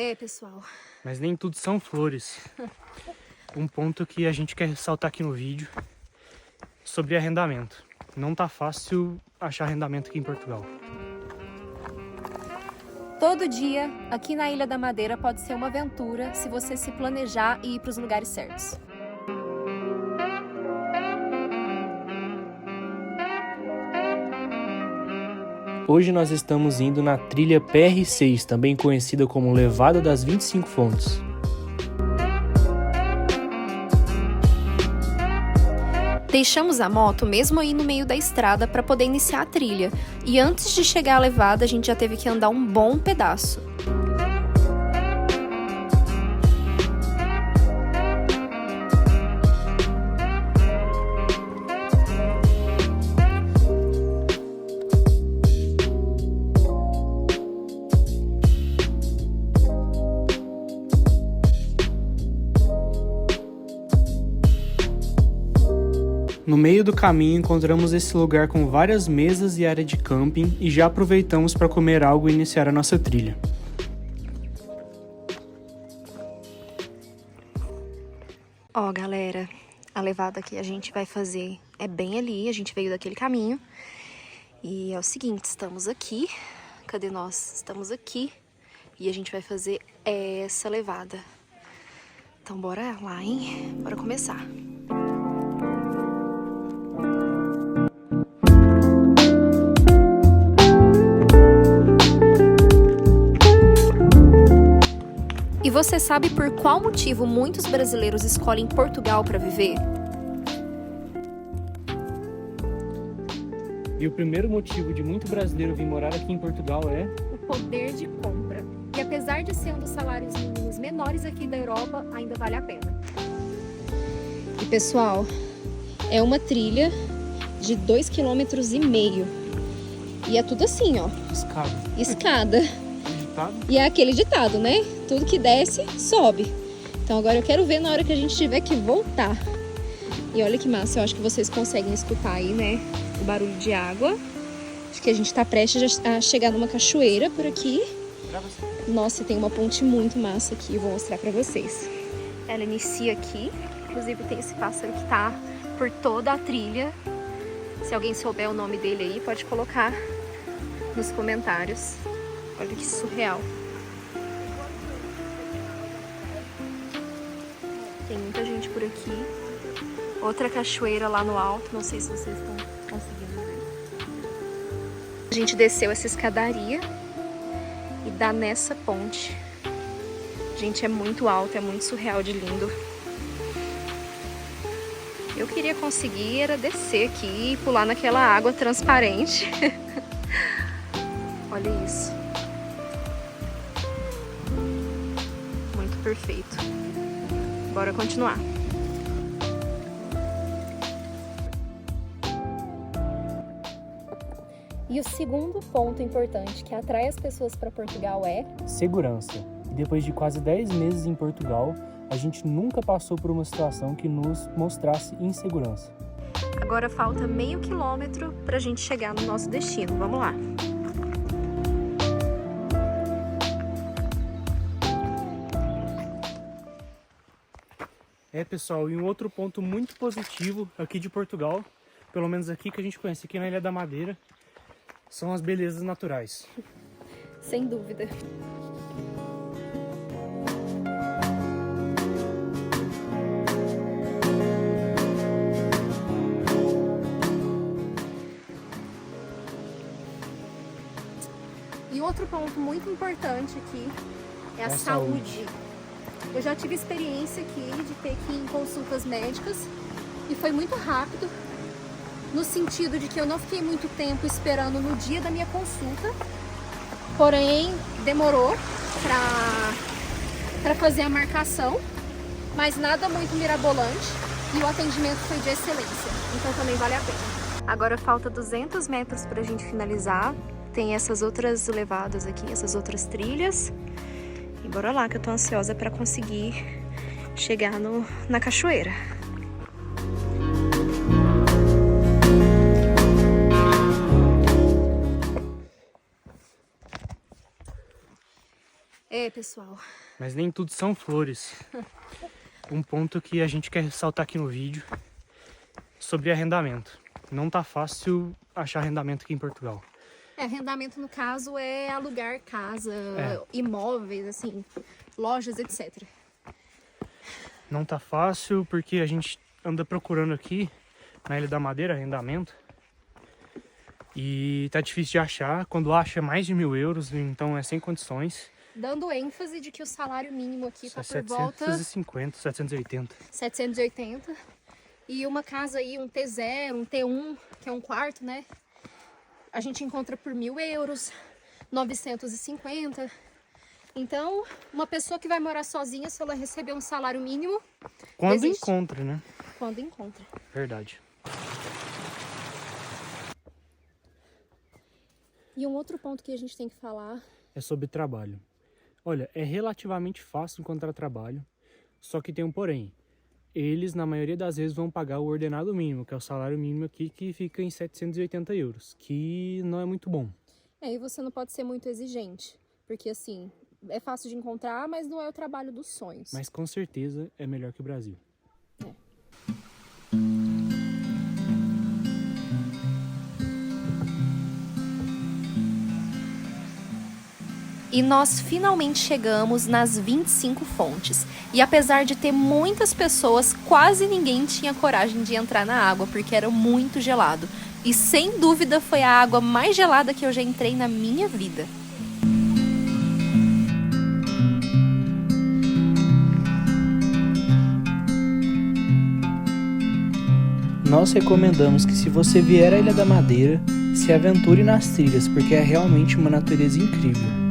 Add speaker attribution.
Speaker 1: É, pessoal.
Speaker 2: Mas nem tudo são flores. Um ponto que a gente quer ressaltar aqui no vídeo sobre arrendamento. Não tá fácil achar arrendamento aqui em Portugal.
Speaker 1: Todo dia, aqui na Ilha da Madeira, pode ser uma aventura se você se planejar e ir para os lugares certos.
Speaker 2: Hoje nós estamos indo na trilha PR6, também conhecida como Levada das 25 Fontes.
Speaker 1: Deixamos a moto mesmo aí no meio da estrada para poder iniciar a trilha. E antes de chegar à levada, a gente já teve que andar um bom pedaço.
Speaker 2: No meio do caminho encontramos esse lugar com várias mesas e área de camping e já aproveitamos para comer algo e iniciar a nossa trilha.
Speaker 1: Ó, galera, a levada que a gente vai fazer é bem ali, a gente veio daquele caminho. E é o seguinte, estamos aqui, cadê nós? Estamos aqui e a gente vai fazer essa levada. Então bora lá, hein? Bora começar. E você sabe por qual motivo muitos brasileiros escolhem Portugal para viver?
Speaker 2: E o primeiro motivo de muito brasileiro vir morar aqui em Portugal é
Speaker 1: O poder de compra. E apesar de ser um dos salários mínimos menores aqui da Europa, ainda vale a pena. E pessoal, é uma trilha de 2,5 km. E é tudo assim, ó. Escada. E é aquele ditado, né? Tudo que desce, sobe. Então agora eu quero ver na hora que a gente tiver que voltar. E olha que massa, eu acho que vocês conseguem escutar aí, né? O barulho de água. Acho que a gente tá prestes a chegar numa cachoeira por aqui. Nossa, tem uma ponte muito massa aqui, eu vou mostrar pra vocês. Ela inicia aqui, inclusive tem esse pássaro que tá por toda a trilha. Se alguém souber o nome dele aí, pode colocar nos comentários. Olha que surreal. Tem muita gente por aqui. Outra cachoeira lá no alto, não sei se vocês estão conseguindo ver. A gente desceu essa escadaria e dá nessa ponte. Gente, é muito alto, é muito surreal de lindo. Eu queria conseguir era descer aqui e pular naquela água transparente. Olha isso. Muito perfeito. Bora continuar. E o segundo ponto importante que atrai as pessoas para Portugal é
Speaker 2: segurança. E depois de quase 10 meses em Portugal, a gente nunca passou por uma situação que nos mostrasse insegurança.
Speaker 1: Agora falta meio quilômetro para a gente chegar no nosso destino. Vamos lá.
Speaker 2: É, pessoal, e um outro ponto muito positivo aqui de Portugal, pelo menos aqui que a gente conhece, aqui na Ilha da Madeira, são as belezas naturais.
Speaker 1: Sem dúvida. E outro ponto muito importante aqui é a saúde. Eu já tive experiência aqui de ter que ir em consultas médicas e foi muito rápido, no sentido de que eu não fiquei muito tempo esperando no dia da minha consulta, porém demorou para fazer a marcação, mas nada muito mirabolante e o atendimento foi de excelência, então também vale a pena. Agora falta 200 metros para a gente finalizar, tem essas outras levadas aqui, essas outras trilhas. E bora lá que eu tô ansiosa para conseguir chegar na cachoeira. É, pessoal.
Speaker 2: Mas nem tudo são flores. Um ponto que a gente quer ressaltar aqui no vídeo sobre arrendamento. Não tá fácil achar arrendamento aqui em Portugal.
Speaker 1: Arrendamento, no caso, é alugar casa, imóveis, assim, lojas, etc.
Speaker 2: Não tá fácil porque a gente anda procurando aqui na Ilha da Madeira arrendamento. E tá difícil de achar. Quando acha é mais de 1.000 euros, então é sem condições.
Speaker 1: Dando ênfase de que o salário mínimo aqui tá por
Speaker 2: 750, 780.
Speaker 1: 780. E uma casa aí, um T0, um T1, que é um quarto, né? A gente encontra por 1.000 euros, 950. Então, uma pessoa que vai morar sozinha, se ela receber um salário mínimo...
Speaker 2: Quando
Speaker 1: existe.
Speaker 2: encontra, né?
Speaker 1: Quando encontra.
Speaker 2: Verdade.
Speaker 1: E um outro ponto que a gente tem que falar...
Speaker 2: É sobre trabalho. Olha, é relativamente fácil encontrar trabalho, só que tem um porém. Eles, na maioria das vezes, vão pagar o ordenado mínimo, que é o salário mínimo aqui, que fica em 780 euros, que não é muito bom.
Speaker 1: E você não pode ser muito exigente, porque assim, é fácil de encontrar, mas não é o trabalho dos sonhos.
Speaker 2: Mas com certeza é melhor que o Brasil.
Speaker 1: E nós finalmente chegamos nas 25 fontes. E apesar de ter muitas pessoas, quase ninguém tinha coragem de entrar na água, porque era muito gelado. E sem dúvida foi a água mais gelada que eu já entrei na minha vida.
Speaker 2: Nós recomendamos que, se você vier à Ilha da Madeira, se aventure nas trilhas, porque é realmente uma natureza incrível.